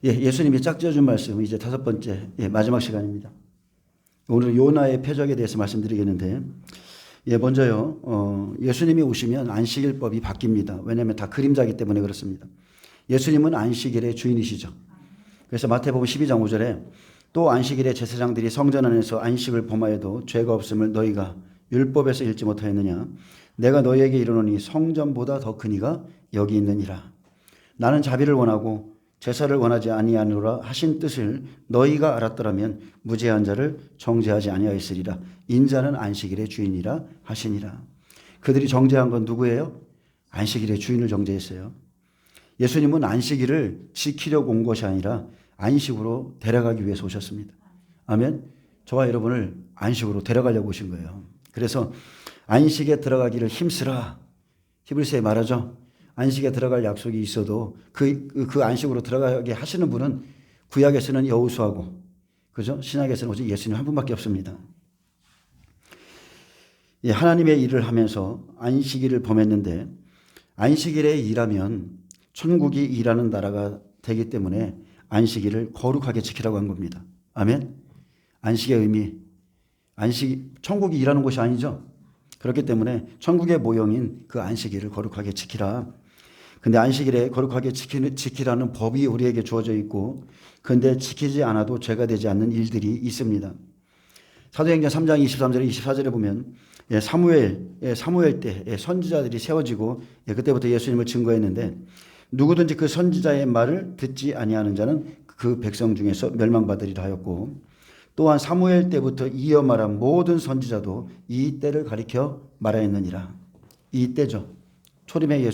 예수님이 짝지어준 말씀 이제 다섯 번째 마지막 시간입니다. 오늘은 요나의 표적에 대해서 말씀드리겠는데 먼저요 예수님이 오시면 안식일법이 바뀝니다. 왜냐하면 다 그림자이기 때문에 그렇습니다. 예수님은 안식일의 주인이시죠. 그래서 마태복음 12장 5절에 또 안식일에 제사장들이 성전 안에서 안식을 범하여도 죄가 없음을 너희가 율법에서 읽지 못하였느냐. 내가 너희에게 이르노니 성전보다 더 큰 이가 여기 있느니라. 나는 자비를 원하고 제사를 원하지 아니하노라 하신 뜻을 너희가 알았더라면 무죄한 자를 정죄하지 아니하였으리라. 인자는 안식일의 주인이라 하시니라. 그들이 정죄한 건 누구예요? 안식일의 주인을 정죄했어요. 예수님은 안식일을 지키려고 온 것이 아니라 안식으로 데려가기 위해서 오셨습니다. 아멘. 저와 여러분을 안식으로 데려가려고 오신 거예요. 그래서 안식에 들어가기를 힘쓰라. 히브리서에 말하죠. 안식에 들어갈 약속이 있어도 그 안식으로 들어가게 하시는 분은 구약에서는 여호수아고, 그죠? 신약에서는 오직 예수님 한 분밖에 없습니다. 하나님의 일을 하면서 안식일을 범했는데 안식일에 일하면 천국이 일하는 나라가 되기 때문에 안식일을 거룩하게 지키라고 한 겁니다. 아멘. 안식의 의미, 천국이 일하는 곳이 아니죠. 그렇기 때문에 천국의 모형인 그 안식일을 거룩하게 지키라. 근데 안식일에 거룩하게 지키라는 법이 우리에게 주어져 있고, 근데 지키지 않아도 죄가 되지 않는 일들이 있습니다. 사도행전 3장 23절에 24절에 보면 사무엘 때 선지자들이 세워지고 그때부터 예수님을 증거했는데 누구든지 그 선지자의 말을 듣지 아니하는 자는 그 백성 중에서 멸망받으리라 하였고, 또한 사무엘 때부터 이어 말한 모든 선지자도 이 때를 가리켜 말하였느니라. 이 때죠. 초림의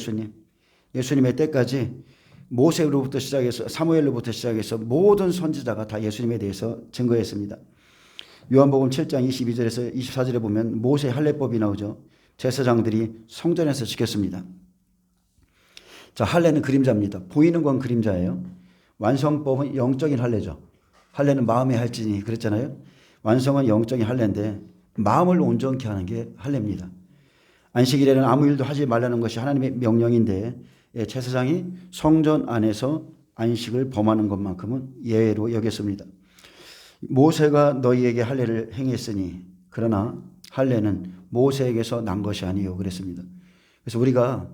예수님의 때까지 모세로부터 시작해서 사무엘로부터 시작해서 모든 선지자가 다 예수님에 대해서 증거했습니다. 요한복음 7장 22절에서 24절에 보면 모세 할례법이 나오죠. 제사장들이 성전에서 지켰습니다. 자, 할례는 그림자입니다. 보이는 건 그림자예요. 완성법은 영적인 할례죠. 할례는 마음의 할지니 그랬잖아요. 완성은 영적인 할례인데 마음을 온전케 하는 게 할례입니다. 안식일에는 아무 일도 하지 말라는 것이 하나님의 명령인데 제사장이 성전 안에서 안식을 범하는 것만큼은 예외로 여겼습니다. 모세가 너희에게 할례를 행했으니 그러나 할례는 모세에게서 난 것이 아니요 그랬습니다. 그래서 우리가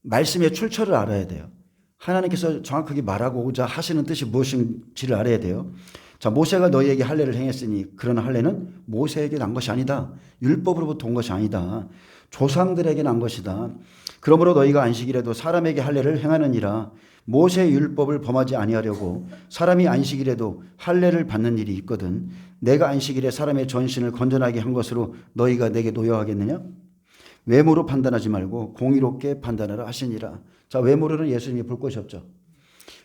말씀의 출처를 알아야 돼요. 하나님께서 정확하게 말하고자 하시는 뜻이 무엇인지를 알아야 돼요. 자, 모세가 너희에게 할례를 행했으니 그러나 할례는 모세에게 난 것이 아니다. 율법으로부터 온 것이 아니다. 조상들에게 난 것이다. 그러므로 너희가 안식일에도 사람에게 할례를 행하느니라. 모세의 율법을 범하지 아니하려고 사람이 안식일에도 할례를 받는 일이 있거든. 내가 안식일에 사람의 전신을 건전하게 한 것으로 너희가 내게 노여하겠느냐? 외모로 판단하지 말고 공의롭게 판단하라 하시니라. 자, 외모로는 예수님이 볼 것이 없죠.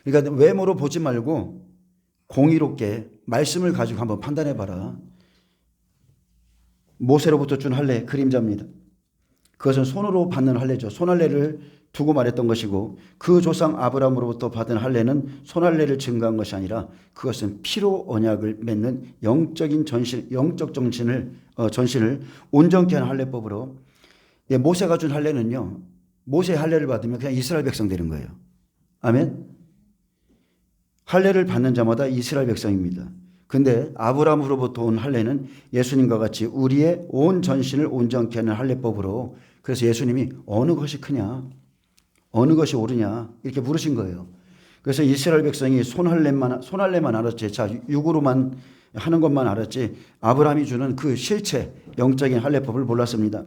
그러니까 외모로 보지 말고 공의롭게 말씀을 가지고 한번 판단해 봐라. 모세로부터 준 할례 그림자입니다. 그것은 손으로 받는 할례죠. 손할례를 두고 말했던 것이고 그 조상 아브라함으로부터 받은 할례는 손할례를 증거한 것이 아니라 그것은 피로 언약을 맺는 영적인 전신, 영적 전신을 온전케 하는 할례법으로 모세가 준 할례는요. 모세의 할례를 받으면 그냥 이스라엘 백성 되는 거예요. 아멘. 할례를 받는 자마다 이스라엘 백성입니다. 근데 아브라함으로부터 온 할례는 예수님과 같이 우리의 온 전신을 온전케 하는 할례법으로, 그래서 예수님이 어느 것이 크냐, 어느 것이 옳으냐 이렇게 물으신 거예요. 그래서 이스라엘 백성이 손할례만 알았지, 자 육으로만 하는 것만 알았지 아브라함이 주는 그 실체 영적인 할례법을 몰랐습니다.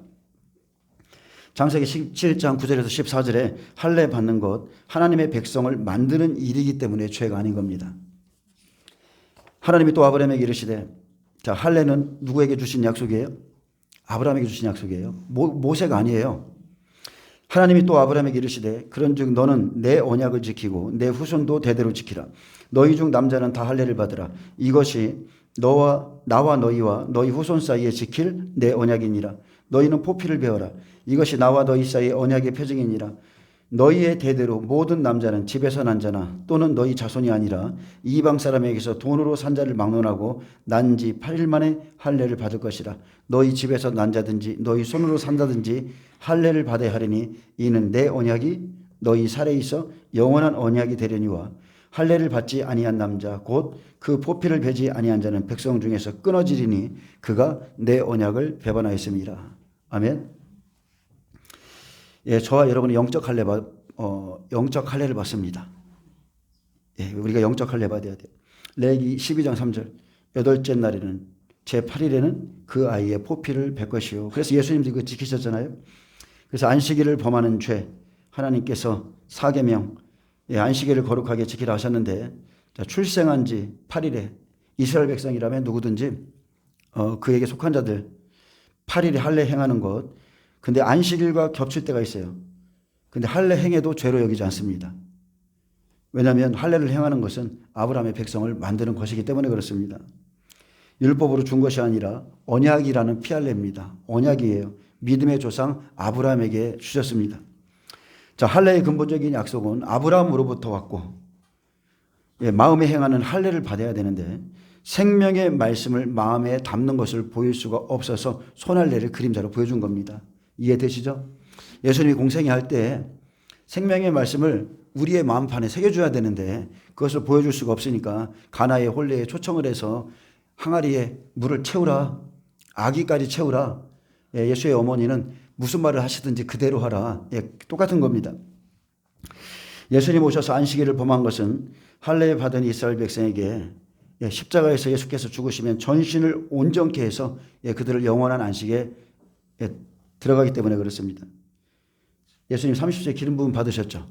창세기 17장 9절에서 14절에 할례 받는 것, 하나님의 백성을 만드는 일이기 때문에 죄가 아닌 겁니다. 하나님이 또 아브라함에게 이르시되, 자, 할례는 누구에게 주신 약속이에요? 아브라함에게 주신 약속이에요. 모세가 아니에요. 하나님이 또 아브라함에게 이르시되, 그런즉 너는 내 언약을 지키고 내 후손도 대대로 지키라. 너희 중 남자는 다 할례를 받으라. 이것이 나와 너희와 너희 후손 사이에 지킬 내 언약이니라. 너희는 포피를 배워라. 이것이 나와 너희 사이의 언약의 표징이니라. 너희의 대대로 모든 남자는 집에서 난 자나 또는 너희 자손이 아니라 이방 사람에게서 돈으로 산 자를 막론하고 난 지 8일 만에 할례를 받을 것이라. 너희 집에서 난 자든지 너희 손으로 산다든지 할례를 받아야 하리니 이는 내 언약이 너희 살에 있어 영원한 언약이 되려니와 할례를 받지 아니한 남자 곧 그 포피를 베지 아니한 자는 백성 중에서 끊어지리니 그가 내 언약을 배반하였음이라. 아멘. 예, 저와 여러분은 영적 할례를 받습니다. 예, 우리가 영적 할례 받아야 돼요. 레위기 12장 3절. 여덟째 날에는 제8일에는 그 아이의 포피를 뵐 것이요. 그래서 예수님도 이거 지키셨잖아요. 그래서 안식일을 범하는 죄 하나님께서 4계명 안식일을 거룩하게 지키라 하셨는데 출생한 지 8일에 이스라엘 백성이라면 누구든지 그에게 속한 자들 8일에 할례 행하는 것. 근데 안식일과 겹칠 때가 있어요. 근데 할례 행해도 죄로 여기지 않습니다. 왜냐하면 할례를 행하는 것은 아브라함의 백성을 만드는 것이기 때문에 그렇습니다. 율법으로 준 것이 아니라 언약이라는 피할례입니다. 언약이에요. 믿음의 조상 아브라함에게 주셨습니다. 자, 할례의 근본적인 약속은 아브라함으로부터 왔고 마음에 행하는 할례를 받아야 되는데 생명의 말씀을 마음에 담는 것을 보일 수가 없어서 손할례를 그림자로 보여준 겁니다. 이해되시죠? 예수님이 공생애 할 때 생명의 말씀을 우리의 마음판에 새겨줘야 되는데 그것을 보여줄 수가 없으니까 가나의 혼례에 초청을 해서 항아리에 물을 채우라. 아기까지 채우라. 예수의 어머니는 무슨 말을 하시든지 그대로 하라. 똑같은 겁니다. 예수님 오셔서 안식일을 범한 것은 할례 받은 이스라엘 백성에게 십자가에서 예수께서 죽으시면 전신을 온전케 해서 그들을 영원한 안식에 들어가기 때문에 그렇습니다. 예수님 30세 기름 부음 받으셨죠.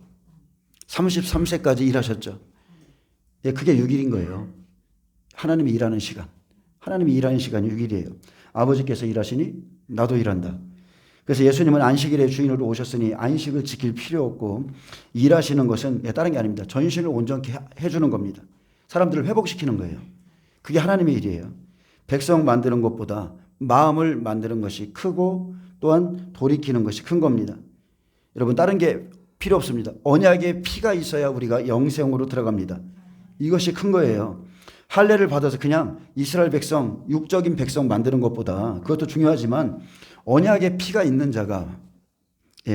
33세까지 일하셨죠. 그게 6일인 거예요. 하나님이 일하는 시간. 하나님이 일하는 시간이 6일이에요. 아버지께서 일하시니 나도 일한다. 그래서 예수님은 안식일의 주인으로 오셨으니 안식을 지킬 필요 없고 일하시는 것은 다른 게 아닙니다. 전신을 온전케 해주는 겁니다. 사람들을 회복시키는 거예요. 그게 하나님의 일이에요. 백성 만드는 것보다 마음을 만드는 것이 크고 또한 돌이키는 것이 큰 겁니다. 여러분 다른 게 필요 없습니다. 언약의 피가 있어야 우리가 영생으로 들어갑니다. 이것이 큰 거예요. 할례를 받아서 그냥 이스라엘 백성, 육적인 백성 만드는 것보다 그것도 중요하지만 언약의 피가 있는 자가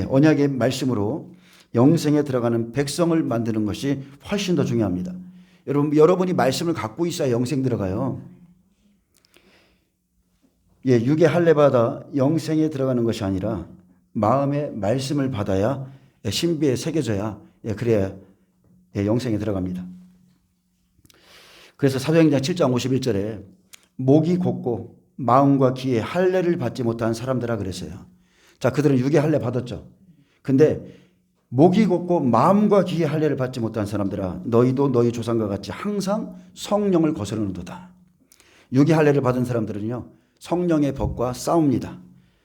언약의 말씀으로 영생에 들어가는 백성을 만드는 것이 훨씬 더 중요합니다. 여러분이 말씀을 갖고 있어야 영생 들어가요. 육의 할례 받아 영생에 들어가는 것이 아니라 마음의 말씀을 받아야 신비에 새겨져야 그래야 영생에 들어갑니다. 그래서 사도행전 7장 51절에 목이 곧고 마음과 귀에 할례를 받지 못한 사람들아 그랬어요. 자, 그들은 육의 할례 받았죠. 근데 목이 곧고 마음과 귀에 할례를 받지 못한 사람들아 너희도 너희 조상과 같이 항상 성령을 거스르는도다. 육의 할례를 받은 사람들은요 성령의 법과 싸웁니다.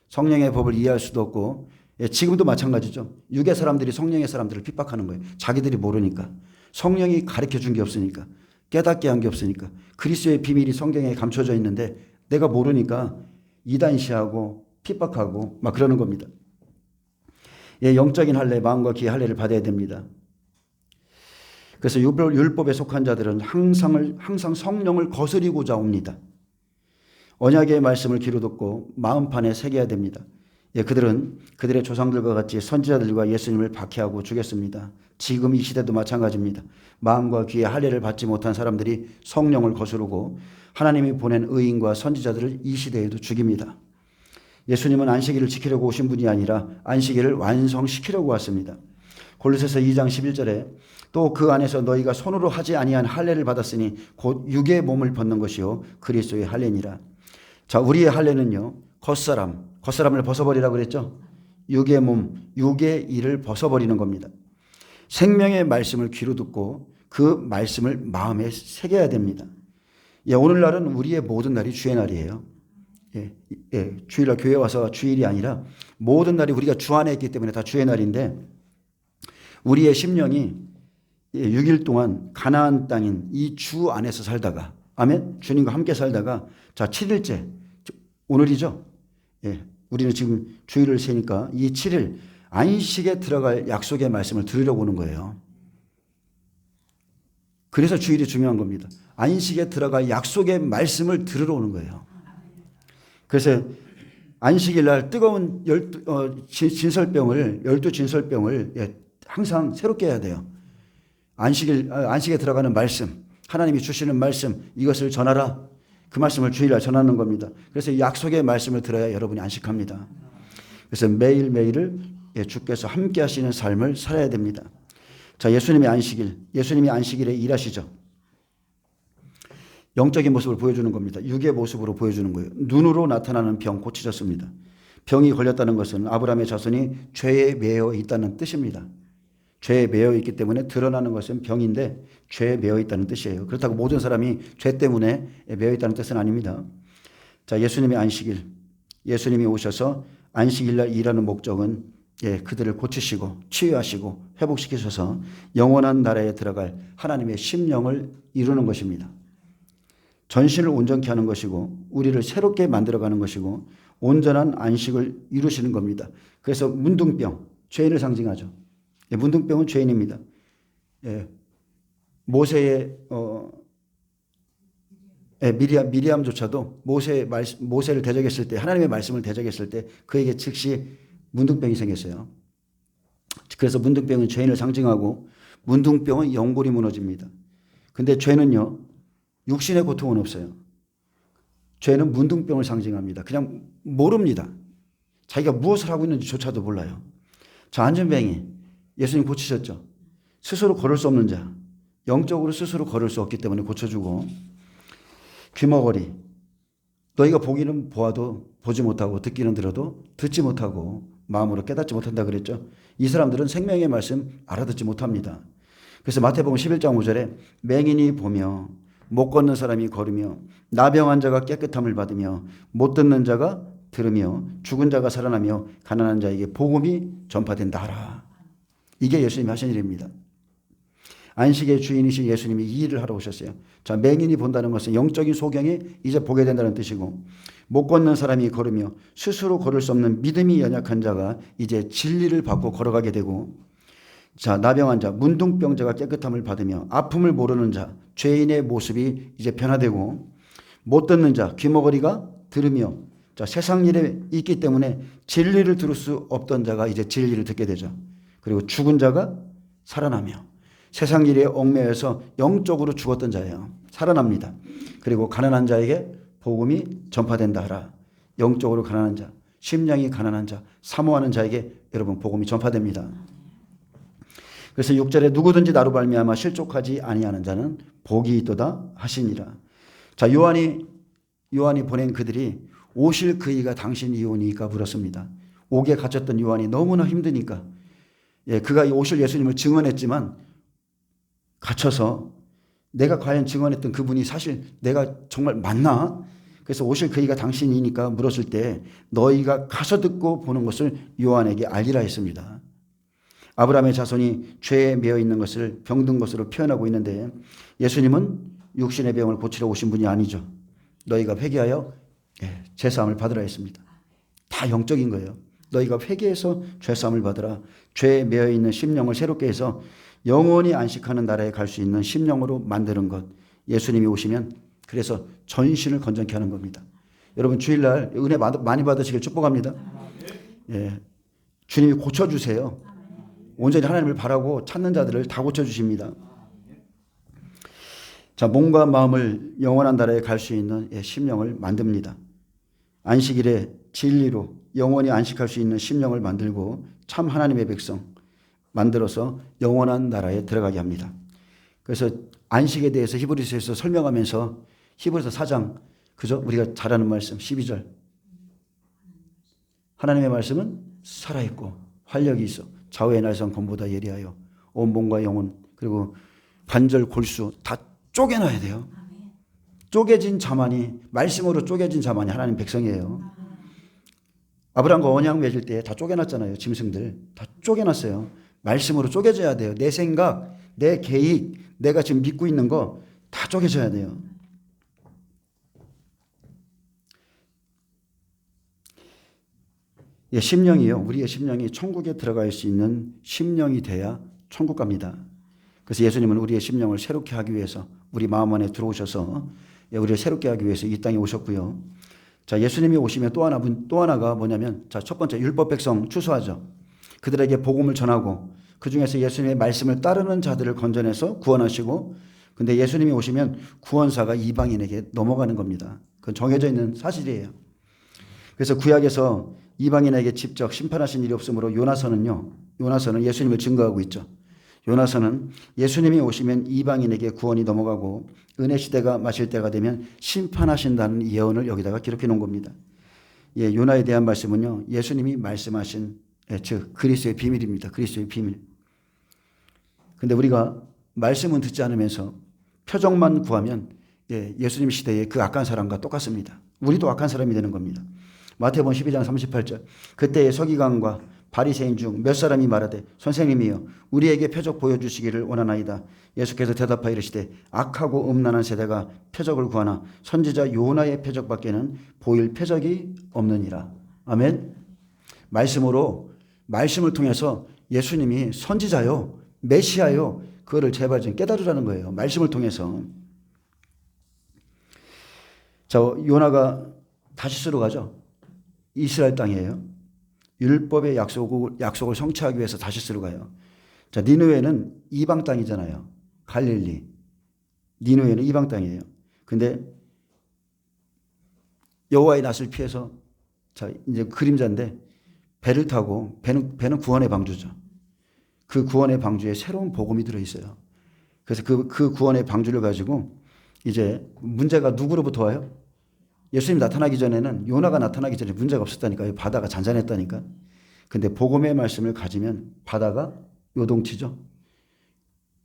성령의 법을 이해할 수도 없고 지금도 마찬가지죠. 육의 사람들이 성령의 사람들을 핍박하는 거예요. 자기들이 모르니까. 성령이 가르쳐 준 게 없으니까. 깨닫게 한 게 없으니까. 그리스도의 비밀이 성경에 감춰져 있는데 내가 모르니까 이단시하고 핍박하고 막 그러는 겁니다. 영적인 할례, 마음과 귀의 할례를 받아야 됩니다. 그래서 율법에 속한 자들은 항상 성령을 거스리고자 옵니다. 언약의 말씀을 귀로 듣고 마음판에 새겨야 됩니다. 그들은 그들의 조상들과 같이 선지자들과 예수님을 박해하고 죽였습니다. 지금 이 시대도 마찬가지입니다. 마음과 귀의 할례를 받지 못한 사람들이 성령을 거스르고 하나님이 보낸 의인과 선지자들을 이 시대에도 죽입니다. 예수님은 안식일을 지키려고 오신 분이 아니라 안식일을 완성시키려고 왔습니다. 골로새서 2장 11절에 또 그 안에서 너희가 손으로 하지 아니한 할례를 받았으니 곧 육의 몸을 벗는 것이요 그리스도의 할례니라. 자, 우리의 할례는요 겉사람을 벗어버리라고 그랬죠. 육의 몸, 육의 일을 벗어버리는 겁니다. 생명의 말씀을 귀로 듣고 그 말씀을 마음에 새겨야 됩니다. 오늘날은 우리의 모든 날이 주의 날이에요. 주일날 교회 와서 주일이 아니라 모든 날이 우리가 주 안에 있기 때문에 다 주의 날인데 우리의 심령이 6일 동안 가나안 땅인 이 주 안에서 살다가 아멘 주님과 함께 살다가 자 7일째 오늘이죠. 우리는 지금 주일을 세니까 이 7일 안식에 들어갈 약속의 말씀을 들으려고 오는 거예요. 그래서 주일이 중요한 겁니다. 안식에 들어갈 약속의 말씀을 들으러 오는 거예요. 그래서 안식일 날 뜨거운 12 진설병을 항상 새롭게 해야 돼요. 안식에 들어가는 말씀, 하나님이 주시는 말씀, 이것을 전하라. 그 말씀을 주일날 전하는 겁니다. 그래서 약속의 말씀을 들어야 여러분이 안식합니다. 그래서 매일매일을 주께서 함께 하시는 삶을 살아야 됩니다. 자, 예수님이 안식일에 일하시죠. 영적인 모습을 보여주는 겁니다. 육의 모습으로 보여주는 거예요. 눈으로 나타나는 병 고치셨습니다. 병이 걸렸다는 것은 아브라함의 자손이 죄에 매여 있다는 뜻입니다. 죄에 매여 있기 때문에 드러나는 것은 병인데 죄에 매여 있다는 뜻이에요. 그렇다고 모든 사람이 죄 때문에 매여 있다는 뜻은 아닙니다. 자, 예수님이 오셔서 안식일날 일하는 목적은 그들을 고치시고 치유하시고 회복시키셔서 영원한 나라에 들어갈 하나님의 심령을 이루는 것입니다. 전신을 온전케 하는 것이고 우리를 새롭게 만들어가는 것이고 온전한 안식을 이루시는 겁니다. 그래서 문둥병, 죄인을 상징하죠. 문둥병은 죄인입니다. 모세의 미리암조차도 모세를 대적했을 때, 하나님의 말씀을 대적했을 때 그에게 즉시 문둥병이 생겼어요. 그래서 문둥병은 죄인을 상징하고 문둥병은 영골이 무너집니다. 근데 죄는요, 육신의 고통은 없어요. 죄는 문둥병을 상징합니다. 그냥 모릅니다. 자기가 무엇을 하고 있는지조차도 몰라요. 자, 안전뱅이 예수님 고치셨죠. 스스로 걸을 수 없는 자, 영적으로 스스로 걸을 수 없기 때문에 고쳐주고, 귀머거리, 너희가 보기는 보아도 보지 못하고 듣기는 들어도 듣지 못하고 마음으로 깨닫지 못한다 그랬죠. 이 사람들은 생명의 말씀 알아듣지 못합니다. 그래서 마태복음 11장 5절에 맹인이 보며 못 걷는 사람이 걸으며 나병한 자가 깨끗함을 받으며 못 듣는 자가 들으며 죽은 자가 살아나며 가난한 자에게 복음이 전파된다 하라. 이게 예수님이 하신 일입니다. 안식의 주인이신 예수님이 이 일을 하러 오셨어요. 자, 맹인이 본다는 것은 영적인 소경이 이제 보게 된다는 뜻이고, 못 걷는 사람이 걸으며 스스로 걸을 수 없는 믿음이 연약한 자가 이제 진리를 받고 걸어가게 되고, 자, 나병한 자, 문둥병자가 깨끗함을 받으며 아픔을 모르는 자, 죄인의 모습이 이제 변화되고, 못 듣는 자, 귀머거리가 들으며, 자, 세상 일에 있기 때문에 진리를 들을 수 없던 자가 이제 진리를 듣게 되죠. 그리고 죽은 자가 살아나며, 세상 일에 얽매여서 영적으로 죽었던 자예요. 살아납니다. 그리고 가난한 자에게 복음이 전파된다 하라. 영적으로 가난한 자, 심령이 가난한 자, 사모하는 자에게 여러분 복음이 전파됩니다. 그래서 6절에 누구든지 나로 말미암아 실족하지 아니하는 자는 복이 있도다 하시니라. 자, 요한이 보낸 그들이 오실 그이가 당신이 오니까 물었습니다. 옥에 갇혔던 요한이 너무나 힘드니까, 그가 오실 예수님을 증언했지만 갇혀서 내가 과연 증언했던 그분이 사실 내가 정말 맞나? 그래서 오실 그이가 당신이니까 물었을 때 너희가 가서 듣고 보는 것을 요한에게 알리라 했습니다. 아브라함의 자손이 죄에 매여 있는 것을 병든 것으로 표현하고 있는데, 예수님은 육신의 병을 고치러 오신 분이 아니죠. 너희가 회개하여 죄사함을 받으라 했습니다. 다 영적인 거예요. 너희가 회개해서 죄사함을 받으라. 죄에 매여 있는 심령을 새롭게 해서 영원히 안식하는 나라에 갈 수 있는 심령으로 만드는 것. 예수님이 오시면 그래서 전신을 건전케 하는 겁니다. 여러분 주일날 은혜 많이 받으시길 축복합니다. 주님이 고쳐주세요. 온전히 하나님을 바라고 찾는 자들을 다 고쳐주십니다. 자, 몸과 마음을 영원한 나라에 갈 수 있는 심령을 만듭니다. 안식일에 진리로 영원히 안식할 수 있는 심령을 만들고 참 하나님의 백성 만들어서 영원한 나라에 들어가게 합니다. 그래서 안식에 대해서 히브리서에서 설명하면서 히브리서 4장, 그죠? 우리가 잘 아는 말씀 12절. 하나님의 말씀은 살아있고 활력이 있어 좌우의 날선 검보다 예리하여 온 몸과 영혼 그리고 관절 골수 다 쪼개놔야 돼요. 쪼개진 자만이, 말씀으로 쪼개진 자만이 하나님 백성이에요. 아브라함과 언약 맺을 때 다 쪼개놨잖아요. 짐승들 다 쪼개놨어요. 말씀으로 쪼개져야 돼요. 내 생각, 내 계획, 내가 지금 믿고 있는 거 다 쪼개져야 돼요. 심령이요. 우리의 심령이 천국에 들어갈 수 있는 심령이 돼야 천국 갑니다. 그래서 예수님은 우리의 심령을 새롭게 하기 위해서 우리 마음 안에 들어오셔서 우리를 새롭게 하기 위해서 이 땅에 오셨고요. 자, 예수님이 오시면 또 하나가 뭐냐면, 자, 첫 번째 율법 백성 추수하죠. 그들에게 복음을 전하고 그중에서 예수님의 말씀을 따르는 자들을 건져내서 구원하시고, 근데 예수님이 오시면 구원사가 이방인에게 넘어가는 겁니다. 그건 정해져 있는 사실이에요. 그래서 구약에서 이방인에게 직접 심판하신 일이 없으므로 요나서는 예수님을 증거하고 있죠. 요나서는 예수님이 오시면 이방인에게 구원이 넘어가고 은혜 시대가 마칠 때가 되면 심판하신다는 예언을 여기다가 기록해 놓은 겁니다. 예, 요나에 대한 말씀은요, 예수님이 말씀하신, 즉 그리스도의 비밀입니다. 그리스도의 비밀. 근데 우리가 말씀은 듣지 않으면서 표적만 구하면 예수님 시대의 그 악한 사람과 똑같습니다. 우리도 악한 사람이 되는 겁니다. 마태복음 12장 38절. 그때의 서기관과 바리새인 중 몇 사람이 말하되 선생님이여 우리에게 표적 보여주시기를 원하나이다. 예수께서 대답하여 이르시되 악하고 음란한 세대가 표적을 구하나 선지자 요나의 표적밖에는 보일 표적이 없느니라. 아멘. 말씀을 통해서 예수님이 선지자요 메시아요 그거를 제발 좀 깨달으라는 거예요. 말씀을 통해서. 자, 요나가 다시스로 가죠. 이스라엘 땅이에요. 율법의 약속을 성취하기 위해서 다시스로 가요. 자, 니느웨는 이방 땅이잖아요. 갈릴리. 니느웨는 이방 땅이에요. 근데 여호와의 낯을 피해서, 자, 이제 그림자인데 배를 타고, 배는 구원의 방주죠. 그 구원의 방주에 새로운 복음이 들어있어요. 그래서 그 구원의 방주를 가지고 이제 문제가 누구로부터 와요? 예수님 나타나기 전에는, 요나가 나타나기 전에 문제가 없었다니까요. 바다가 잔잔했다니까. 근데 복음의 말씀을 가지면 바다가 요동치죠.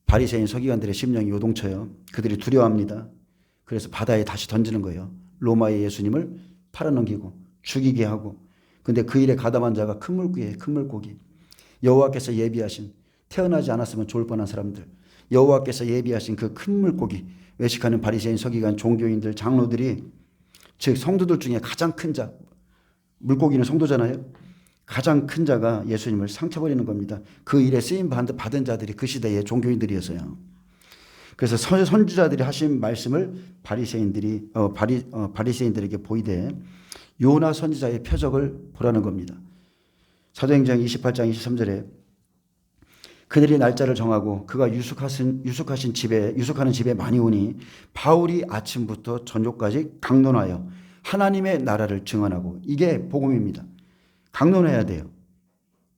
바리새인 서기관들의 심령이 요동쳐요. 그들이 두려워합니다. 그래서 바다에 다시 던지는 거예요. 로마의 예수님을 팔아넘기고 죽이게 하고. 근데 그 일에 가담한 자가 큰 물고기예요. 큰 물고기. 여호와께서 예비하신, 태어나지 않았으면 좋을 뻔한 사람들, 여호와께서 예비하신 그 큰 물고기, 외식하는 바리새인 서기관 종교인들 장로들이, 즉 성도들 중에 가장 큰 자, 물고기는 성도잖아요. 가장 큰 자가 예수님을 상쳐버리는 겁니다. 그 일에 쓰임 받은 자들이 그 시대의 종교인들이었어요. 그래서 선지자들이 하신 말씀을 바리새인들에게 보이되 요나 선지자의 표적을 보라는 겁니다. 사도행전 28장 23절에 그들이 날짜를 정하고 그가 유숙하는 집에 많이 오니 바울이 아침부터 저녁까지 강론하여 하나님의 나라를 증언하고. 이게 복음입니다. 강론해야 돼요.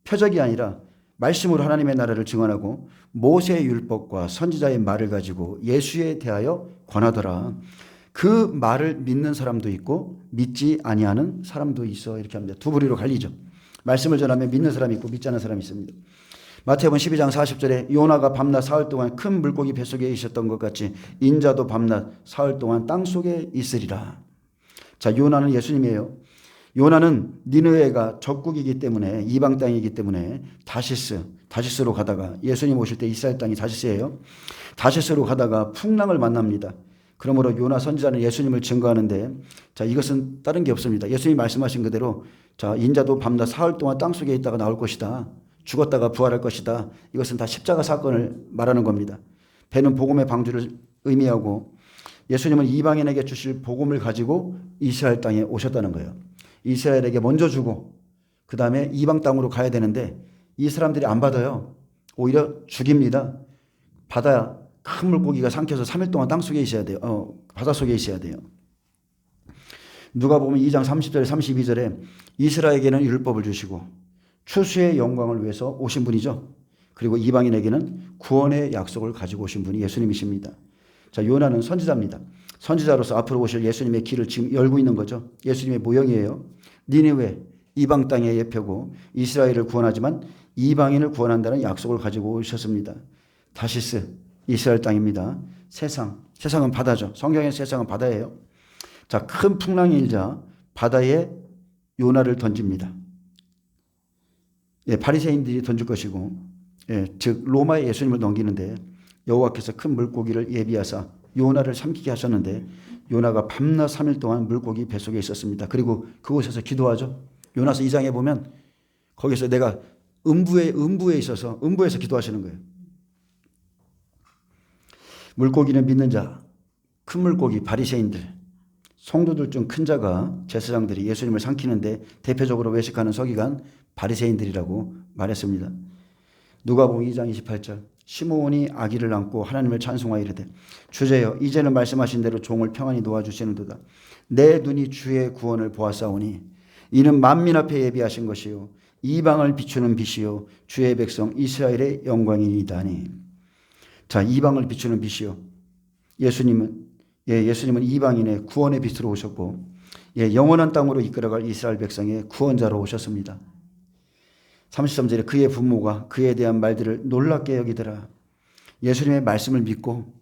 표적이 아니라 말씀으로 하나님의 나라를 증언하고 모세의 율법과 선지자의 말을 가지고 예수에 대하여 권하더라. 그 말을 믿는 사람도 있고 믿지 아니하는 사람도 있어. 이렇게 합니다. 두 부류로 갈리죠. 말씀을 전하면 믿는 사람이 있고 믿지 않는 사람이 있습니다. 마태복음 12장 40절에 요나가 밤낮 사흘 동안 큰 물고기 뱃속에 있었던 것 같이 인자도 밤낮 사흘 동안 땅속에 있으리라. 자, 요나는 예수님이에요. 요나는 니느웨가 적국이기 때문에, 이방 땅이기 때문에 다시스로 가다가, 예수님 오실 때 이스라엘 땅이 다시스예요. 다시스로 가다가 풍랑을 만납니다. 그러므로 요나 선지자는 예수님을 증거하는데, 자, 이것은 다른 게 없습니다. 예수님이 말씀하신 그대로, 자, 인자도 밤낮 사흘 동안 땅속에 있다가 나올 것이다. 죽었다가 부활할 것이다. 이것은 다 십자가 사건을 말하는 겁니다. 배는 복음의 방주를 의미하고 예수님은 이방인에게 주실 복음을 가지고 이스라엘 땅에 오셨다는 거예요. 이스라엘에게 먼저 주고 그 다음에 이방 땅으로 가야 되는데 이 사람들이 안 받아요. 오히려 죽입니다. 바다 큰 물고기가 삼켜서 3일 동안 땅속에 있어야 돼요. 바닷속에 있어야 돼요. 누가복음 2장 30절 32절에 이스라엘에게는 율법을 주시고 추수의 영광을 위해서 오신 분이죠. 그리고 이방인에게는 구원의 약속을 가지고 오신 분이 예수님이십니다. 자, 요나는 선지자입니다. 선지자로서 앞으로 오실 예수님의 길을 지금 열고 있는 거죠. 예수님의 모형이에요. 니느웨 이방 땅의 예표고 이스라엘을 구원하지만 이방인을 구원한다는 약속을 가지고 오셨습니다. 다시스 이스라엘 땅입니다. 세상은 바다죠. 성경의 세상은 바다예요. 자, 큰 풍랑이 일자 바다에 요나를 던집니다. 바리새인들이 던질 것이고, 즉 로마의 예수님을 넘기는데 여호와께서 큰 물고기를 예비하사 요나를 삼키게 하셨는데 요나가 밤낮 3일 동안 물고기 뱃속에 있었습니다. 그리고 그곳에서 기도하죠. 요나서 2장에 보면 거기서 내가 음부에 있어서 음부에서 기도하시는 거예요. 물고기는 믿는 자, 큰 물고기 바리새인들, 성도들 중 큰 자가 제사장들이 예수님을 삼키는데 대표적으로 외식하는 서기관 바리새인들이라고 말했습니다. 누가복음 2장 28절 시므온이 아기를 안고 하나님을 찬송하여 이르되 주제여 이제는 말씀하신 대로 종을 평안히 놓아주시는도다. 내 눈이 주의 구원을 보았사오니 이는 만민 앞에 예비하신 것이요 이방을 비추는 빛이요 주의 백성 이스라엘의 영광이니이다니. 자, 이방을 비추는 빛이요. 예수님은 이방인의 구원의 빛으로 오셨고 영원한 땅으로 이끌어갈 이스라엘 백성의 구원자로 오셨습니다. 33절에 그의 부모가 그에 대한 말들을 놀랍게 여기더라. 예수님의 말씀을 믿고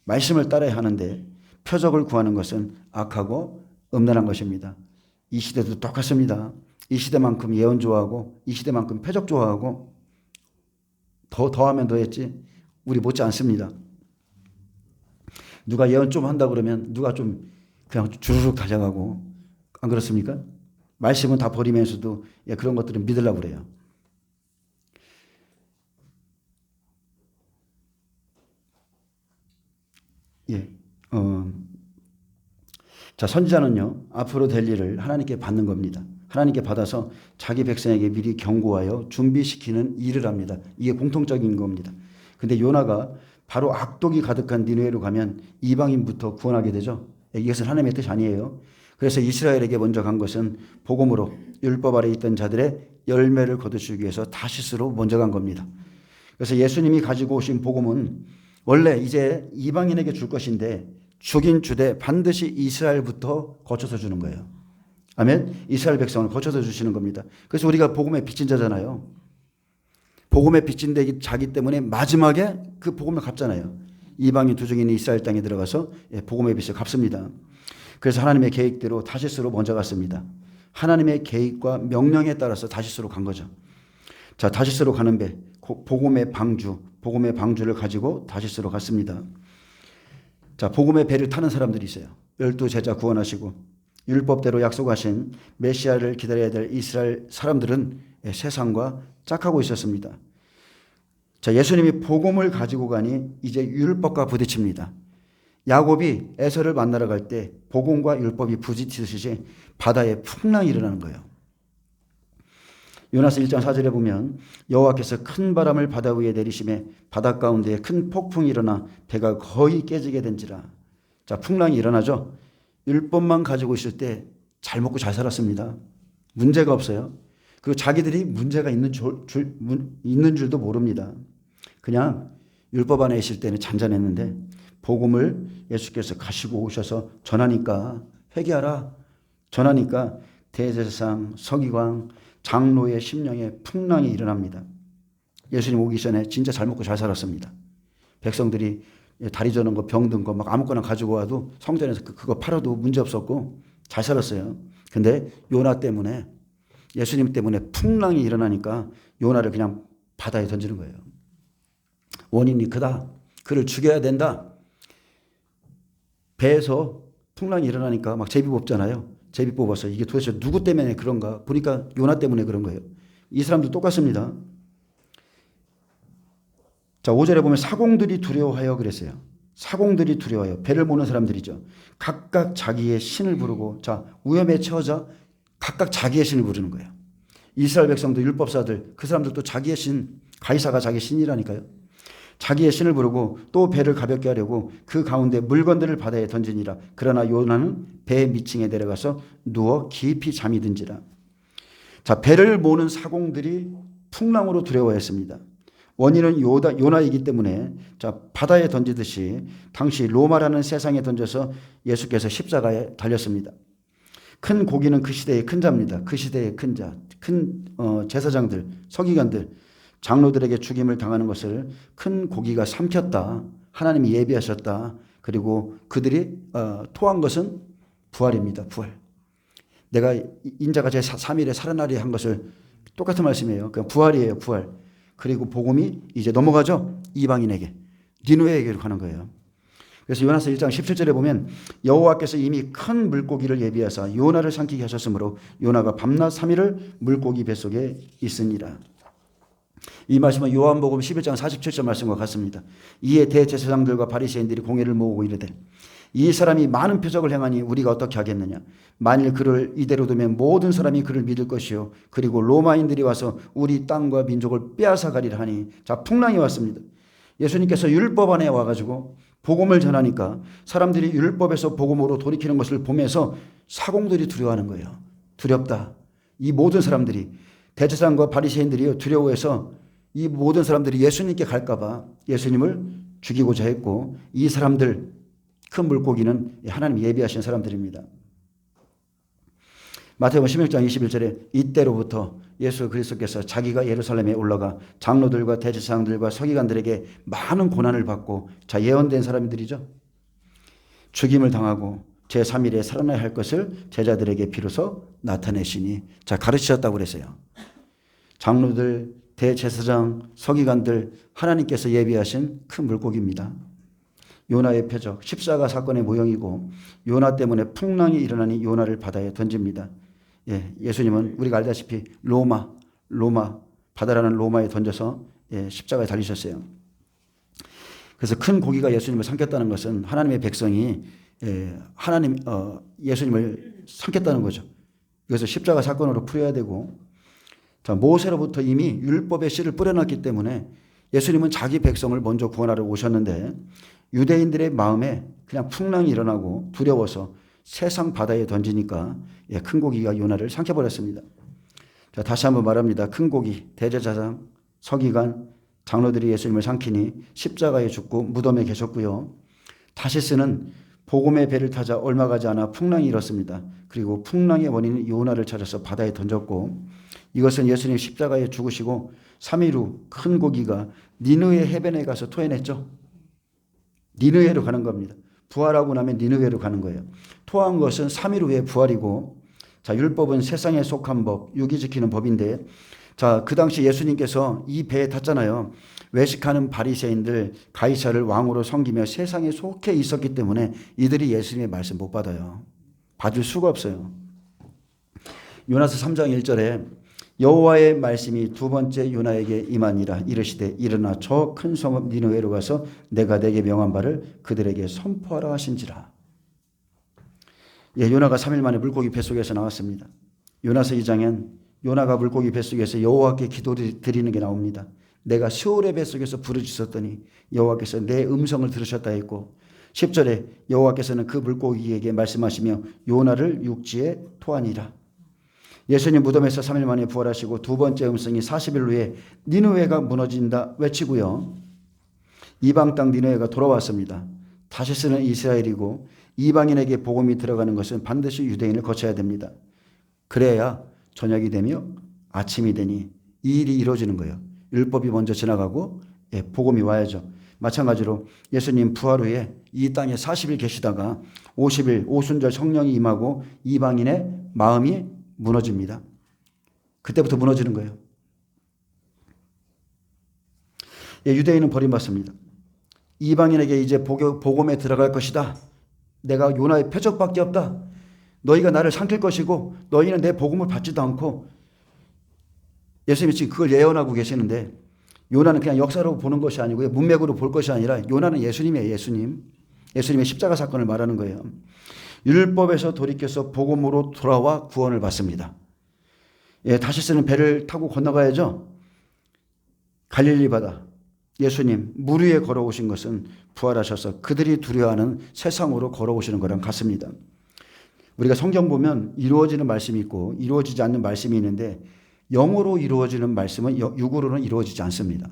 말씀을 따라야 하는데 표적을 구하는 것은 악하고 음란한 것입니다. 이 시대도 똑같습니다. 이 시대만큼 예언 좋아하고 이 시대만큼 표적 좋아하고 더하면 더했지 우리 못지 않습니다. 누가 예언 좀 한다 그러면 누가 좀 그냥 주르륵 가져가고 안 그렇습니까? 말씀은 다 버리면서도 그런 것들은 믿으려고 그래요. 자, 선지자는요 앞으로 될 일을 하나님께 받는 겁니다. 하나님께 받아서 자기 백성에게 미리 경고하여 준비시키는 일을 합니다. 이게 공통적인 겁니다. 근데 요나가 바로 악독이 가득한 니느웨로 가면 이방인부터 구원하게 되죠. 이것은 하나님의 뜻이 아니에요. 그래서 이스라엘에게 먼저 간 것은 복음으로 율법 아래 있던 자들의 열매를 거두시기 위해서 다시스로 먼저 간 겁니다. 그래서 예수님이 가지고 오신 복음은 원래 이제 이방인에게 줄 것인데 주긴 주되 반드시 이스라엘부터 거쳐서 주는 거예요. 아멘. 이스라엘 백성을 거쳐서 주시는 겁니다. 그래서 우리가 복음의 빚진 자잖아요. 복음의 빚진 자기 때문에 마지막에 그 복음을 갚잖아요. 이방인 두중인이 이스라엘 땅에 들어가서 복음의 빚을 갚습니다. 그래서 하나님의 계획대로 다시스로 먼저 갔습니다. 하나님의 계획과 명령에 따라서 다시스로 간 거죠. 자, 다시스로 가는 배, 복음의 방주를 가지고 다시스로 갔습니다. 자, 복음의 배를 타는 사람들이 있어요. 12제자 구원하시고 율법대로 약속하신 메시아를 기다려야 될 이스라엘 사람들은 세상과 짝하고 있었습니다. 자, 예수님이 복음을 가지고 가니 이제 율법과 부딪힙니다. 야곱이 에서를 만나러 갈 때 복음과 율법이 부딪히듯이 바다에 풍랑이 일어나는 거예요. 요나서 1장 4절에 보면 여호와께서 큰 바람을 바다 위에 내리심에 바다 가운데에 큰 폭풍이 일어나 배가 거의 깨지게 된지라. 자, 풍랑이 일어나죠. 율법만 가지고 있을 때 잘 먹고 잘 살았습니다. 문제가 없어요. 그리고 자기들이 문제가 있는 줄도 모릅니다. 그냥 율법 안에 있을 때는 잔잔했는데 복음을 예수께서 가시고 오셔서 전하니까 회개하라 전하니까 대제사장, 서기관, 장로의 심령에 풍랑이 일어납니다. 예수님 오기 전에 진짜 잘 먹고 잘 살았습니다. 백성들이 다리 저는 거, 병든 거 막 아무거나 가지고 와도 성전에서 그거 팔아도 문제 없었고 잘 살았어요. 근데 요나 때문에 예수님 때문에 풍랑이 일어나니까 요나를 그냥 바다에 던지는 거예요. 원인이 그다. 그를 죽여야 된다. 배에서 풍랑이 일어나니까 막 제비 뽑잖아요. 제비 뽑아서 이게 도대체 누구 때문에 그런가 보니까 요나 때문에 그런 거예요. 이 사람도 똑같습니다. 자, 5절에 보면 사공들이 두려워하여 그랬어요. 사공들이 두려워하여 배를 모는 사람들이죠. 각각 자기의 신을 부르고 자, 위험에 처하자 각각 자기의 신을 부르는 거예요. 이스라엘 백성도 율법사들 그 사람들도 자기의 신 가이사가 자기 신이라니까요. 자기의 신을 부르고 또 배를 가볍게 하려고 그 가운데 물건들을 바다에 던지니라. 그러나 요나는 배 밑층에 내려가서 누워 깊이 잠이 든지라. 자, 배를 모는 사공들이 풍랑으로 두려워했습니다. 원인은 요나이기 때문에 자, 바다에 던지듯이 당시 로마라는 세상에 던져서 예수께서 십자가에 달렸습니다. 큰 고기는 그 시대의 큰 자입니다. 그 시대의 큰 자, 큰 제사장들, 서기관들, 장로들에게 죽임을 당하는 것을 큰 고기가 삼켰다. 하나님이 예비하셨다. 그리고 그들이 토한 것은 부활입니다. 부활. 내가 인자가 제3일에 살아나리 한 것을 똑같은 말씀이에요. 그냥 부활이에요. 부활. 그리고 복음이 이제 넘어가죠. 이방인에게. 니느웨에게로 가는 거예요. 그래서 요나서 1장 17절에 보면 여호와께서 이미 큰 물고기를 예비하사 요나를 삼키게 하셨으므로 요나가 밤낮 3일을 물고기 뱃속에 있으니라. 이 말씀은 요한복음 11장 47절 말씀과 같습니다. 이에 대제사장들과 바리새인들이 공회를 모으고 이르되 이 사람이 많은 표적을 행하니 우리가 어떻게 하겠느냐. 만일 그를 이대로 두면 모든 사람이 그를 믿을 것이요 그리고 로마인들이 와서 우리 땅과 민족을 빼앗아가리라 하니. 자, 풍랑이 왔습니다. 예수님께서 율법 안에 와가지고 복음을 전하니까 사람들이 율법에서 복음으로 돌이키는 것을 보면서 사공들이 두려워하는 거예요. 두렵다. 이 모든 사람들이, 대제사장과 바리새인들이 두려워해서 이 모든 사람들이 예수님께 갈까 봐 예수님을 죽이고자 했고, 이 사람들, 큰 물고기는 하나님 예비하신 사람들입니다. 마태복음 16장 21절에 이때로부터 예수 그리스도께서 자기가 예루살렘에 올라가 장로들과 대제사장들과 서기관들에게 많은 고난을 받고, 자, 예언된 사람들이죠. 죽임을 당하고 제3일에 살아나야 할 것을 제자들에게 비로소 나타내시니. 자, 가르치셨다고 그랬어요. 장로들, 대제사장, 서기관들, 하나님께서 예비하신 큰 물고기입니다. 요나의 표적, 십자가 사건의 모형이고, 요나 때문에 풍랑이 일어나니 요나를 바다에 던집니다. 예수님은 우리가 알다시피 로마, 바다라는 로마에 던져서 십자가에 달리셨어요. 그래서 큰 고기가 예수님을 삼켰다는 것은 하나님의 백성이 예수님을 삼켰다는 거죠. 그래서 십자가 사건으로 풀어야 되고, 자, 모세로부터 이미 율법의 씨를 뿌려놨기 때문에 예수님은 자기 백성을 먼저 구원하러 오셨는데, 유대인들의 마음에 그냥 풍랑이 일어나고 두려워서 세상 바다에 던지니까 큰 고기가 요나를 삼켜버렸습니다. 자, 다시 한번 말합니다. 큰 고기, 대제사장, 서기관, 장로들이 예수님을 삼키니 십자가에 죽고 무덤에 계셨고요. 다시스는 복음의 배를 타자 얼마 가지 않아 풍랑이 일었습니다. 그리고 풍랑의 원인은 요나를 찾아서 바다에 던졌고, 이것은 예수님 십자가에 죽으시고 3일 후 큰 고기가 니느웨 해변에 가서 토해냈죠. 니느웨로 가는 겁니다. 부활하고 나면 니느웨로 가는 거예요. 토한 것은 3일 후에 부활이고, 자, 율법은 세상에 속한 법, 유기 지키는 법인데, 자, 그 당시 예수님께서 이 배에 탔잖아요. 외식하는 바리새인들, 가이사를 왕으로 섬기며 세상에 속해 있었기 때문에 이들이 예수님의 말씀 못 받아요. 받을 수가 없어요. 요나서 3장 1절에 여호와의 말씀이 두 번째 요나에게 임하니라. 이르시되 일어나 저 큰 성읍 니느웨로 가서 내가 내게 명한 바를 그들에게 선포하라 하신지라. 요나가 3일 만에 물고기 뱃속에서 나왔습니다. 요나서 2장엔 요나가 물고기 뱃속에서 여호와께 기도드리는 게 나옵니다. 내가 시올의 뱃속에서 부르짖었더니 여호와께서 내 음성을 들으셨다 했고, 10절에 여호와께서는 그 물고기에게 말씀하시며 요나를 육지에 토하니라. 예수님 무덤에서 3일 만에 부활하시고 두 번째 음성이 40일 후에 니느웨가 무너진다 외치고요. 이방 땅 니느웨가 돌아왔습니다. 다시스는 이스라엘이고 이방인에게 복음이 들어가는 것은 반드시 유대인을 거쳐야 됩니다. 그래야 저녁이 되며 아침이 되니 이 일이 이루어지는 거예요. 율법이 먼저 지나가고 복음이 와야죠. 마찬가지로 예수님 부활 후에 이 땅에 40일 계시다가 50일 오순절 성령이 임하고 이방인의 마음이 무너집니다. 그때부터 무너지는 거예요. 유대인은 버림받습니다. 이방인에게 이제 복음에 들어갈 것이다. 내가 요나의 표적밖에 없다. 너희가 나를 삼킬 것이고 너희는 내 복음을 받지도 않고, 예수님이 지금 그걸 예언하고 계시는데, 요나는 그냥 역사로 보는 것이 아니고요, 문맥으로 볼 것이 아니라 요나는 예수님이에요. 예수님의 십자가 사건을 말하는 거예요. 율법에서 돌이켜서 복음으로 돌아와 구원을 받습니다. 다시스는 배를 타고 건너가야죠. 갈릴리 바다, 예수님 물 위에 걸어오신 것은 부활하셔서 그들이 두려워하는 세상으로 걸어오시는 거랑 같습니다. 우리가 성경 보면 이루어지는 말씀이 있고 이루어지지 않는 말씀이 있는데, 영으로 이루어지는 말씀은 육으로는 이루어지지 않습니다.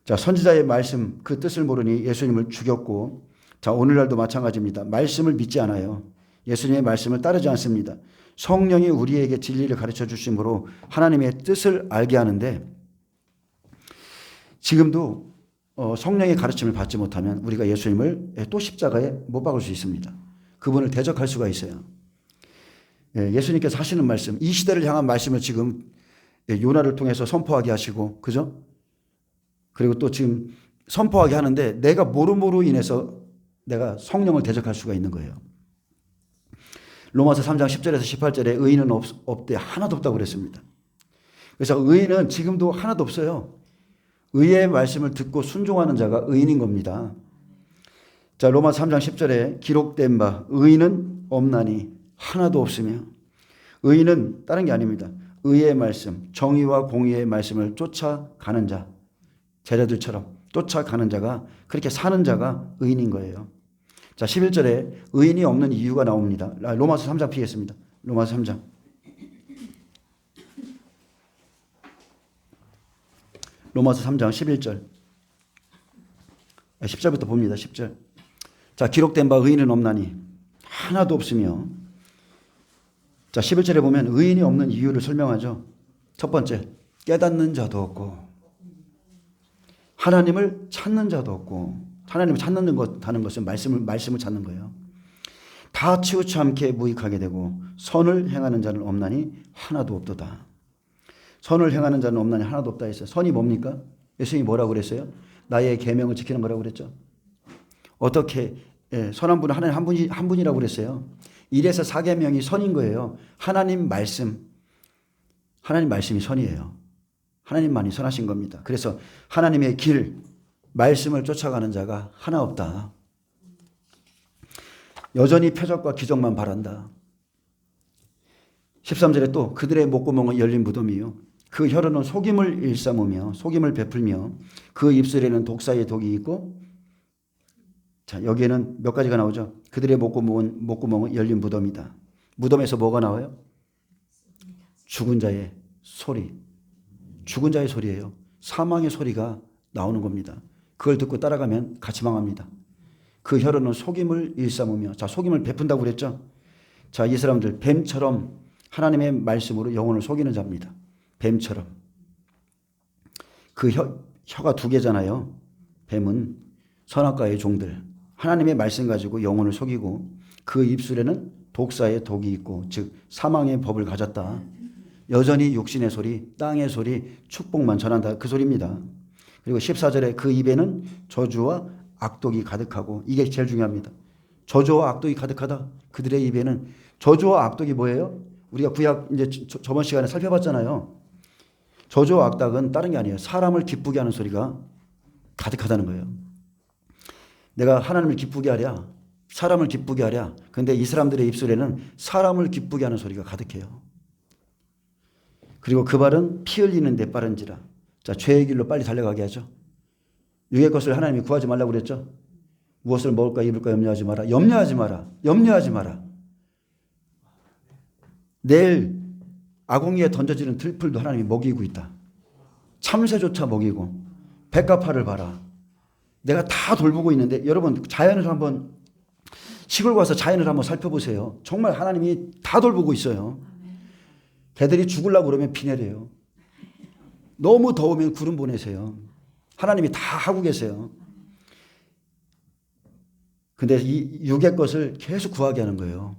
자, 선지자의 말씀 그 뜻을 모르니 예수님을 죽였고, 자, 오늘날도 마찬가지입니다. 말씀을 믿지 않아요. 예수님의 말씀을 따르지 않습니다. 성령이 우리에게 진리를 가르쳐 주심으로 하나님의 뜻을 알게 하는데, 지금도 성령의 가르침을 받지 못하면 우리가 예수님을 또 십자가에 못 박을 수 있습니다. 그분을 대적할 수가 있어요. 예수님께서 하시는 말씀, 이 시대를 향한 말씀을 지금 요나를 통해서 선포하게 하시고, 그죠? 그리고 또 지금 선포하게 하는데 내가 모름으로 인해서 내가 성령을 대적할 수가 있는 거예요. 로마서 3장 10절에서 18절에 의인은 없대, 하나도 없다고 그랬습니다. 그래서 의인은 지금도 하나도 없어요. 의의 말씀을 듣고 순종하는 자가 의인인 겁니다. 자, 로마서 3장 10절에 기록된 바 의인은 없나니 하나도 없으며, 의인은 다른 게 아닙니다. 의의 말씀, 정의와 공의의 말씀을 쫓아가는 자, 제자들처럼 쫓아가는 자가, 그렇게 사는 자가 의인인 거예요. 자, 11절에 의인이 없는 이유가 나옵니다. 로마서 3장 피겠습니다. 로마서 3장. 로마서 3장 11절. 10절부터 봅니다. 10절. 자, 기록된 바 의인은 없나니 하나도 없으며. 자, 11절에 보면 의인이 없는 이유를 설명하죠. 첫 번째, 깨닫는 자도 없고, 하나님을 찾는 자도 없고. 하나님을 찾는다는 것은 말씀을 찾는 거예요. 다 치우치 않게 무익하게 되고 선을 행하는 자는 없나니 하나도 없도다. 선을 행하는 자는 없나니 하나도 없다 했어요. 선이 뭡니까? 예수님이 뭐라고 그랬어요? 나의 계명을 지키는 거라고 그랬죠. 어떻게 선한 분은 하나님 한 분이라고 그랬어요. 1에서 4계명이 선인 거예요. 하나님 말씀이 선이에요. 하나님만이 선하신 겁니다. 그래서 하나님의 길, 말씀을 쫓아가는 자가 하나 없다. 여전히 표적과 기적만 바란다. 13절에 또 그들의 목구멍은 열린 무덤이요, 그 혀로는 속임을 일삼으며 속임을 베풀며 그 입술에는 독사의 독이 있고. 자, 여기에는 몇 가지가 나오죠. 그들의 목구멍은 열린 무덤이다. 무덤에서 뭐가 나와요? 죽은 자의 소리. 죽은 자의 소리예요. 사망의 소리가 나오는 겁니다. 그걸 듣고 따라가면 같이 망합니다. 그 혀로는 속임을 일삼으며. 자, 속임을 베푼다고 그랬죠. 자, 이 사람들 뱀처럼 하나님의 말씀으로 영혼을 속이는 자입니다. 뱀처럼. 그 혀가 두 개잖아요. 뱀은 선악과의 종들. 하나님의 말씀 가지고 영혼을 속이고, 그 입술에는 독사의 독이 있고, 즉 사망의 법을 가졌다. 여전히 육신의 소리, 땅의 소리, 축복만 전한다. 그 소리입니다. 그리고 14절에 그 입에는 저주와 악독이 가득하고. 이게 제일 중요합니다. 저주와 악독이 가득하다. 그들의 입에는 저주와 악독이 뭐예요? 우리가 구약 이제 저번 시간에 살펴봤잖아요. 저주와 악독은 다른 게 아니에요. 사람을 기쁘게 하는 소리가 가득하다는 거예요. 내가 하나님을 기쁘게 하랴, 사람을 기쁘게 하랴. 근데 이 사람들의 입술에는 사람을 기쁘게 하는 소리가 가득해요. 그리고 그 발은 피 흘리는 데 빠른지라. 자, 죄의 길로 빨리 달려가게 하죠. 육의 것을 하나님이 구하지 말라고 그랬죠. 무엇을 먹을까 입을까 염려하지 마라. 염려하지 마라. 염려하지 마라. 내일 아궁이에 던져지는 들풀도 하나님이 먹이고 있다. 참새조차 먹이고. 백합화를 봐라. 내가 다 돌보고 있는데, 여러분 자연을 한번, 시골 가서 자연을 한번 살펴보세요. 정말 하나님이 다 돌보고 있어요. 개들이 죽으려고 그러면 비 내려요. 너무 더우면 구름 보내세요. 하나님이 다 하고 계세요. 근데 이 육의 것을 계속 구하게 하는 거예요.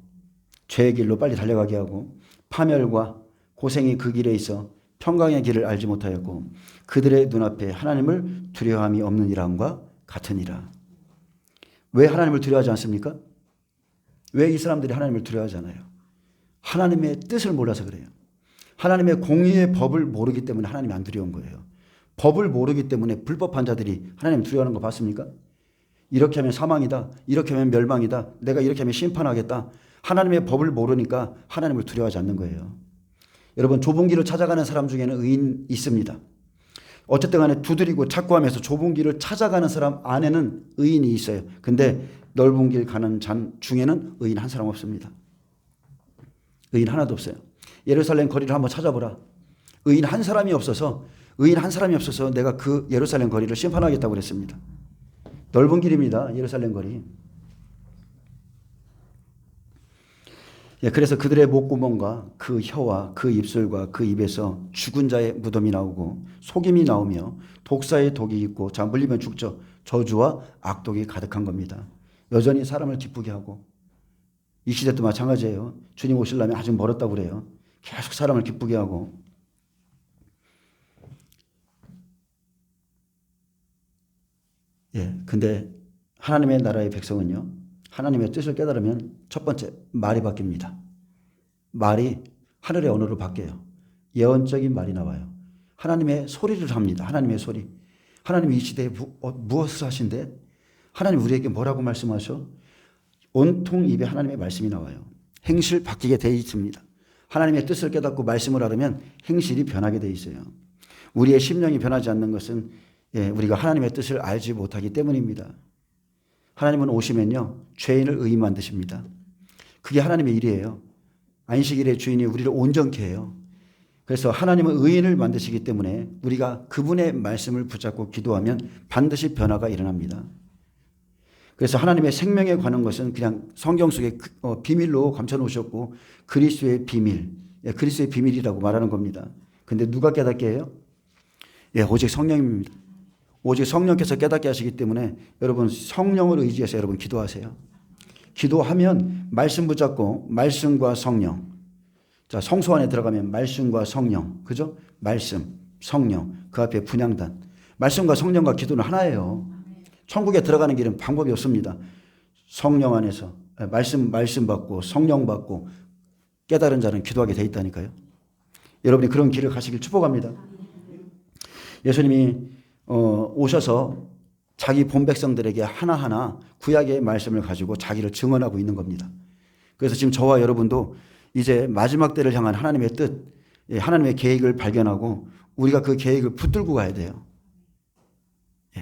죄의 길로 빨리 달려가게 하고, 파멸과 고생이 그 길에 있어 평강의 길을 알지 못하였고 그들의 눈앞에 하나님을 두려워함이 없는 이람과 같으니라. 왜 하나님을 두려워하지 않습니까? 왜 이 사람들이 하나님을 두려워하지 않아요? 하나님의 뜻을 몰라서 그래요. 하나님의 공의의 법을 모르기 때문에 하나님이 안 두려운 거예요. 법을 모르기 때문에 불법한 자들이 하나님 두려워하는 거 봤습니까? 이렇게 하면 사망이다. 이렇게 하면 멸망이다. 내가 이렇게 하면 심판하겠다. 하나님의 법을 모르니까 하나님을 두려워하지 않는 거예요. 여러분, 좁은 길을 찾아가는 사람 중에는 의인 있습니다. 어쨌든 간에 두드리고 찾고 하면서 좁은 길을 찾아가는 사람 안에는 의인이 있어요. 근데 넓은 길 가는 잔 중에는 의인 한 사람 없습니다. 의인 하나도 없어요. 예루살렘 거리를 한번 찾아보라. 의인 한 사람이 없어서 내가 그 예루살렘 거리를 심판하겠다고 그랬습니다. 넓은 길입니다. 예루살렘 거리. 그래서 그들의 목구멍과 그 혀와 그 입술과 그 입에서 죽은 자의 무덤이 나오고 속임이 나오며 독사의 독이 있고, 자, 물리면 죽죠. 저주와 악독이 가득한 겁니다. 여전히 사람을 기쁘게 하고, 이 시대도 마찬가지예요. 주님 오시려면 아직 멀었다고 그래요. 계속 사람을 기쁘게 하고. 근데 하나님의 나라의 백성은요, 하나님의 뜻을 깨달으면 첫 번째, 말이 바뀝니다. 말이 하늘의 언어로 바뀌어요. 예언적인 말이 나와요. 하나님의 소리를 합니다. 하나님의 소리. 하나님이 이 시대에 무엇을 하신대? 하나님 우리에게 뭐라고 말씀하셔? 온통 입에 하나님의 말씀이 나와요. 행실 바뀌게 돼 있습니다. 하나님의 뜻을 깨닫고 말씀을 알으면 행실이 변하게 돼 있어요. 우리의 심령이 변하지 않는 것은 우리가 하나님의 뜻을 알지 못하기 때문입니다. 하나님은 오시면요, 죄인을 의인 만드십니다. 그게 하나님의 일이에요. 안식일의 주인이 우리를 온전케 해요. 그래서 하나님은 의인을 만드시기 때문에 우리가 그분의 말씀을 붙잡고 기도하면 반드시 변화가 일어납니다. 그래서 하나님의 생명에 관한 것은 그냥 성경 속에 비밀로 감춰놓으셨고 그리스도의 비밀, 그리스도의 비밀이라고 말하는 겁니다. 근데 누가 깨닫게 해요? 오직 성령입니다. 오직 성령께서 깨닫게 하시기 때문에 여러분 성령을 의지해서 여러분 기도하세요. 기도하면 말씀 붙잡고 말씀과 성령. 자, 성소 안에 들어가면 말씀과 성령. 그죠? 말씀, 성령. 그 앞에 분향단. 말씀과 성령과 기도는 하나예요. 천국에 들어가는 길은 방법이 없습니다. 성령 안에서 말씀 받고 성령 받고 깨달은 자는 기도하게 돼 있다니까요. 여러분이 그런 길을 가시길 축복합니다. 예수님이 오셔서 자기 본 백성들에게 하나하나 구약의 말씀을 가지고 자기를 증언하고 있는 겁니다. 그래서 지금 저와 여러분도 이제 마지막 때를 향한 하나님의 뜻, 하나님의 계획을 발견하고 우리가 그 계획을 붙들고 가야 돼요.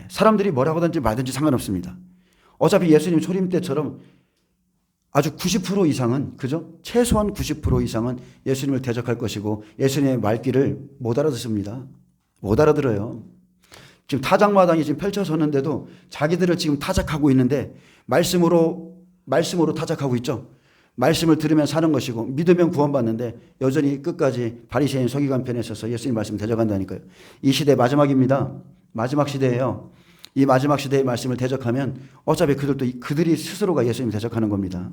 사람들이 뭐라고 하든지 말든지 상관없습니다. 어차피 예수님 초림 때처럼 아주 90% 이상은, 그죠? 최소한 90% 이상은 예수님을 대적할 것이고 예수님의 말귀를 못 알아듣습니다. 못 알아들어요. 지금 타작마당이 지금 펼쳐졌는데도 자기들을 지금 타작하고 있는데 말씀으로 타작하고 있죠. 말씀을 들으면 사는 것이고 믿으면 구원받는데 여전히 끝까지 바리새인 서기관 편에 서서 예수님 말씀을 대적한다니까요. 이 시대 마지막입니다. 마지막 시대예요. 이 마지막 시대의 말씀을 대적하면 어차피 그들이 스스로가 예수님 대적하는 겁니다.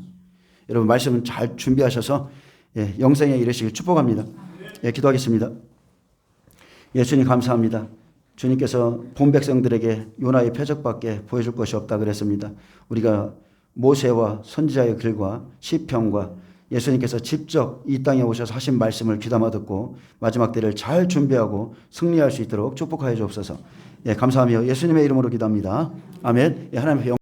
여러분 말씀은 잘 준비하셔서 영생에 이르시길 축복합니다. 기도하겠습니다. 예수님 감사합니다. 주님께서 본 백성들에게 요나의 표적밖에 보여줄 것이 없다 그랬습니다. 우리가 모세와 선지자의 글과 시편과 예수님께서 직접 이 땅에 오셔서 하신 말씀을 귀담아 듣고 마지막 때를 잘 준비하고 승리할 수 있도록 축복하여 주옵소서. 감사하며 예수님의 이름으로 기도합니다. 아멘. 하나님